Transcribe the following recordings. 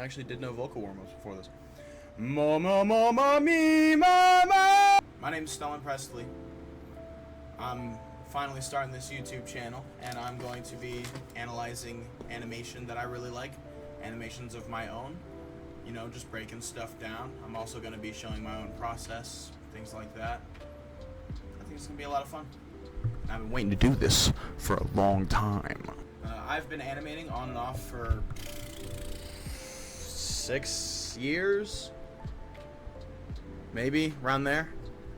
I actually did no vocal warm-ups before this. Mama, mama, me, mama. My name's Stellan Presley. I'm finally starting this YouTube channel, and I'm going to be analyzing animation that I really like, animations of my own, you know, just breaking stuff down. I'm also going to be showing my own process, things like that. I think it's going to be a lot of fun. I've been waiting to do this for a long time. I've been animating on and off for 6 years, maybe, around there.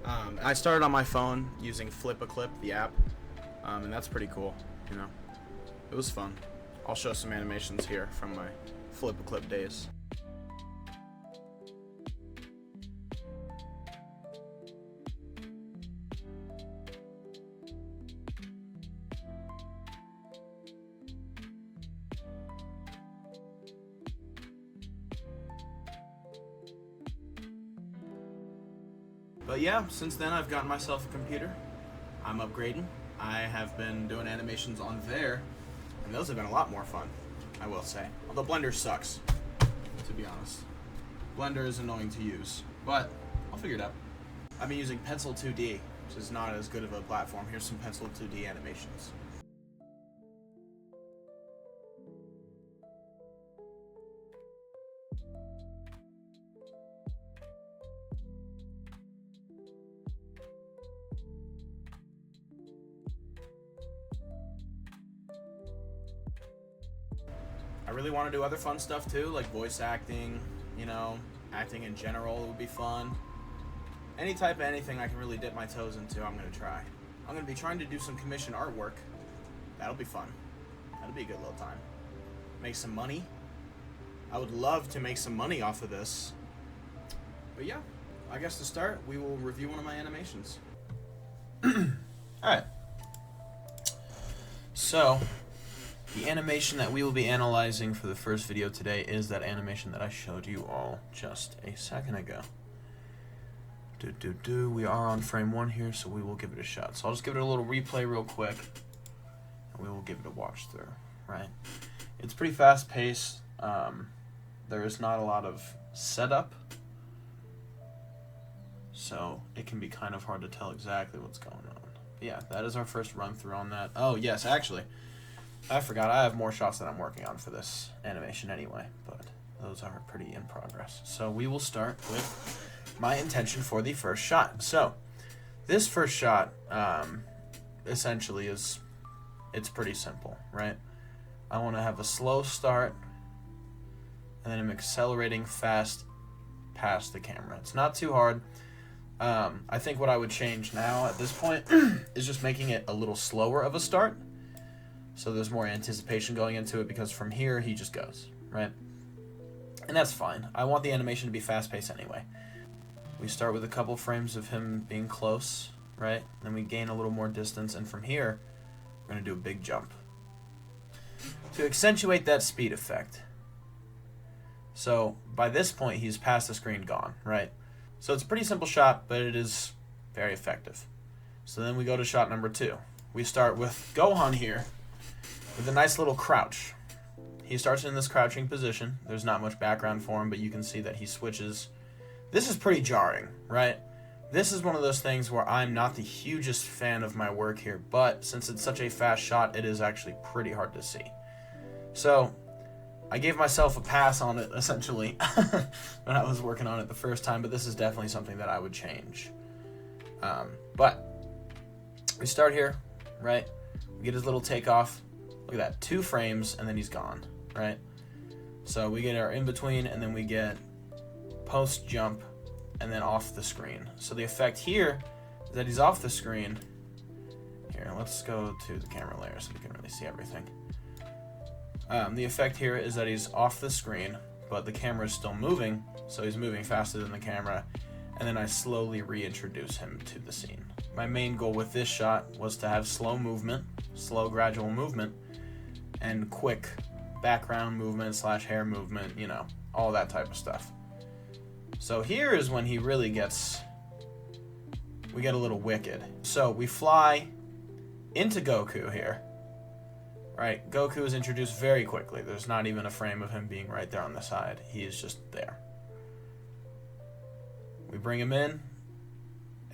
I started on my phone using Flip-a-Clip, the app, and that's pretty cool, you know. It was fun. I'll show some animations here from my Flip-a-Clip days. But yeah, since then I've gotten myself a computer. I'm upgrading. I have been doing animations on there, and those have been a lot more fun, I will say. Although Blender sucks, to be honest. Blender is annoying to use, but I'll figure it out. I've been using Pencil 2D, which is not as good of a platform. Here's some Pencil 2D animations. I really want to do other fun stuff too, like voice acting, you know, acting in general would be fun. Any type of anything I can really dip my toes into, I'm going to try. I'm going to be trying to do some commission artwork. That'll be fun. That'll be a good little time. Make some money. I would love to make some money off of this. But yeah, I guess to start, we will review one of my animations. Alright. So, the animation that we will be analyzing for the first video today is that animation that I showed you all just a second ago. We are on frame 1 here, so we will give it a shot. So I'll just give it a little replay real quick, and we will give it a watch through, right? It's pretty fast paced. There is not a lot of setup, so it can be kind of hard to tell exactly what's going on. But yeah, that is our first run through on that. Oh yes, actually, I forgot, I have more shots that I'm working on for this animation anyway, but those are pretty in progress. So we will start with my intention for the first shot. So this first shot essentially it's pretty simple, right? I want to have a slow start, and then I'm accelerating fast past the camera. It's not too hard. I think what I would change now at this point is just making it a little slower of a start, so there's more anticipation going into it, because from here he just goes, right? And that's fine. I want the animation to be fast-paced anyway. We start with a couple frames of him being close, right? Then we gain a little more distance, and from here we're going to do a big jump to accentuate that speed effect. So by this point he's past the screen, gone, right? So it's a pretty simple shot, but it is very effective. So then we go to shot number 2. We start with Gohan here with a nice little crouch. He starts in this crouching position. There's not much background for him, but you can see that he switches. This is pretty jarring, right? This is one of those things where I'm not the hugest fan of my work here, but since it's such a fast shot, it is actually pretty hard to see. So I gave myself a pass on it, essentially, when I was working on it the first time, but this is definitely something that I would change. But we start here, right? We get his little takeoff. Look at that, 2 frames, and then he's gone, right? So we get our in-between, and then we get post-jump, and then off the screen. So the effect here is that he's off the screen. Here, let's go to the camera layer so we can really see everything. The effect here is that he's off the screen, but the camera is still moving, so he's moving faster than the camera, and then I slowly reintroduce him to the scene. My main goal with this shot was to have slow movement, slow gradual movement, and quick background movement / hair movement, you know, all that type of stuff. So here is when he really we get a little wicked. So we fly into Goku here, right? Goku is introduced very quickly. There's not even a frame of him being right there on the side. He is just there. We bring him in,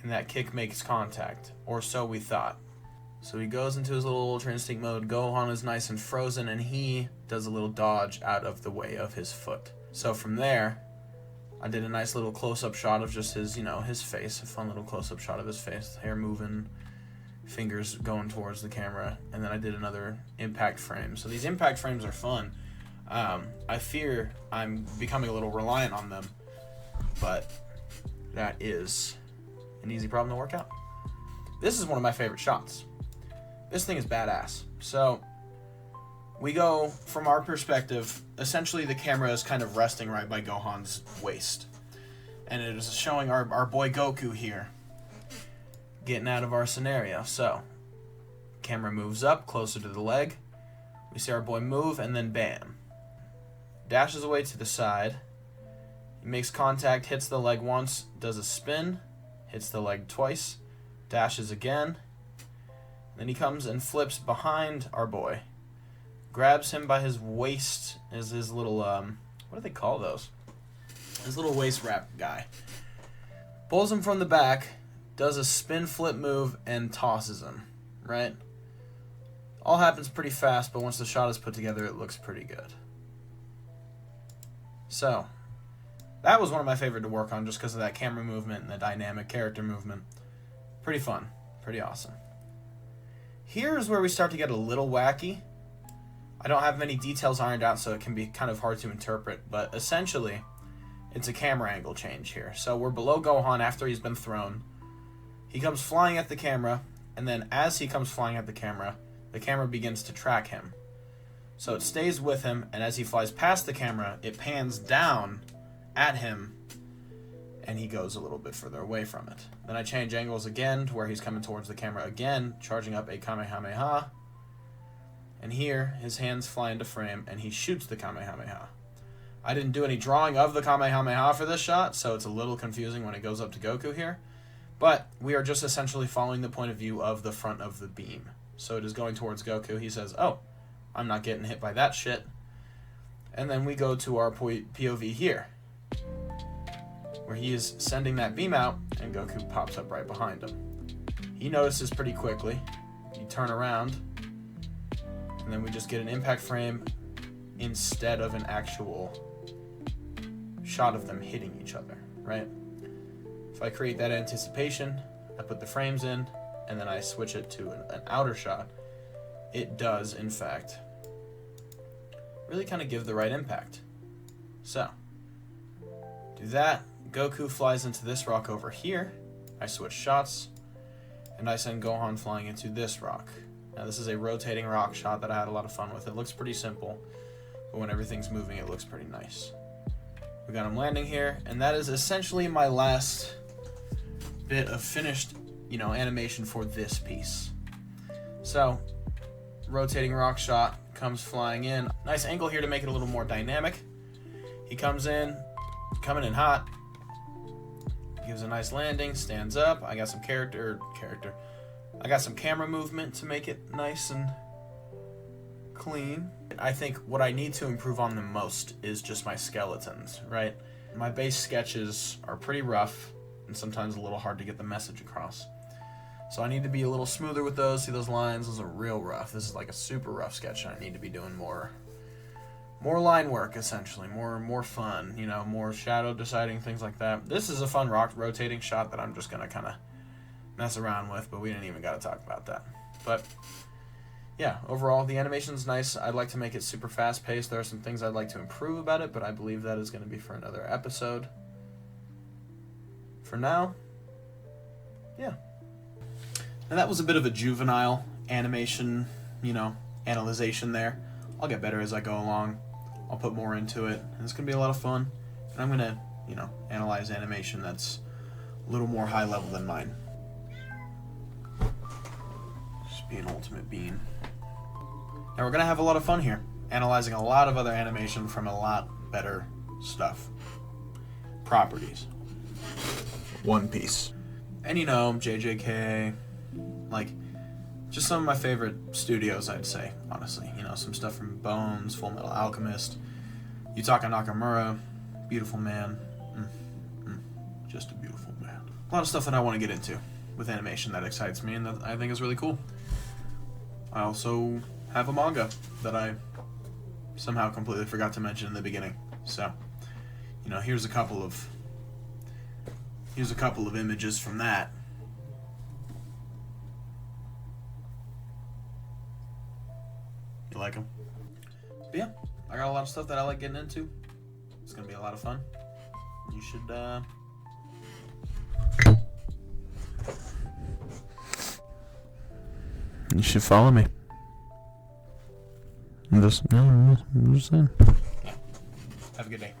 and that kick makes contact, or so we thought. So he goes into his little Ultra Instinct mode. Gohan is nice and frozen, and he does a little dodge out of the way of his foot. So from there, I did a nice little close-up shot of just his, his face. A fun little close-up shot of his face. Hair moving, fingers going towards the camera. And then I did another impact frame. So these impact frames are fun. I fear I'm becoming a little reliant on them. But that is an easy problem to work out. This is one of my favorite shots. This thing is badass. So we go, from our perspective, essentially the camera is kind of resting right by Gohan's waist. And it is showing our boy Goku here getting out of our scenario. So, camera moves up closer to the leg. We see our boy move, and then bam. Dashes away to the side. He makes contact, hits the leg once, does a spin, hits the leg twice, dashes again. Then he comes and flips behind our boy. Grabs him by his waist, as his little, what do they call those? His little waist wrap guy. Pulls him from the back, does a spin flip move, and tosses him, right? All happens pretty fast, but once the shot is put together, it looks pretty good. So, that was one of my favorite to work on just because of that camera movement and the dynamic character movement. Pretty fun. Pretty awesome. Here's where we start to get a little wacky. I don't have many details ironed out, so it can be kind of hard to interpret, but essentially, it's a camera angle change here. So we're below Gohan after he's been thrown. He comes flying at the camera, and then as he comes flying at the camera begins to track him. So it stays with him, and as he flies past the camera, it pans down at him, and he goes a little bit further away from it. Then I change angles again to where he's coming towards the camera again, charging up a Kamehameha. And here, his hands fly into frame, and he shoots the Kamehameha. I didn't do any drawing of the Kamehameha for this shot, so it's a little confusing when it goes up to Goku here. But we are just essentially following the point of view of the front of the beam. So it is going towards Goku. He says, oh, I'm not getting hit by that shit. And then we go to our POV here, where he is sending that beam out, and Goku pops up right behind him. He notices pretty quickly. You turn around, and then we just get an impact frame instead of an actual shot of them hitting each other, right? If I create that anticipation, I put the frames in, and then I switch it to an outer shot, it does, in fact, really kind of give the right impact. So, do that. Goku flies into this rock over here. I switch shots, and I send Gohan flying into this rock. Now, this is a rotating rock shot that I had a lot of fun with. It looks pretty simple, but when everything's moving, it looks pretty nice. We got him landing here, and that is essentially my last bit of finished, animation for this piece. So, rotating rock shot, comes flying in. Nice angle here to make it a little more dynamic. He comes in, coming in hot, gives a nice landing, stands up. I got some I got some camera movement to make it nice and clean. I think what I need to improve on the most is just my skeletons, right? My base sketches are pretty rough and sometimes a little hard to get the message across. So I need to be a little smoother with those. See those lines? Those are real rough. This is like a super rough sketch, and I need to be doing more line work, essentially. More fun, more shadow deciding, things like that. This is a fun rock rotating shot that I'm just going to kind of mess around with, but we didn't even got to talk about that. But yeah, overall, the animation's nice. I'd like to make it super fast-paced. There are some things I'd like to improve about it, but I believe that is going to be for another episode. For now, yeah. And that was a bit of a juvenile animation, analyzation there. I'll get better as I go along. I'll put more into it, and it's going to be a lot of fun. And I'm going to, analyze animation that's a little more high level than mine. Just be an ultimate bean. Now we're going to have a lot of fun here, analyzing a lot of other animation from a lot better stuff. Properties. One Piece. And JJK, just some of my favorite studios, I'd say, honestly. You know, some stuff from Bones, Full Metal Alchemist, Yutaka Nakamura, beautiful man. Just a beautiful man. A lot of stuff that I want to get into with animation that excites me and that I think is really cool. I also have a manga that I somehow completely forgot to mention in the beginning. So, you know, here's a couple of images from that. You like them? But yeah, I got a lot of stuff that I like getting into. It's gonna be a lot of fun. You should follow me. I'm just saying. Yeah. Have a good day.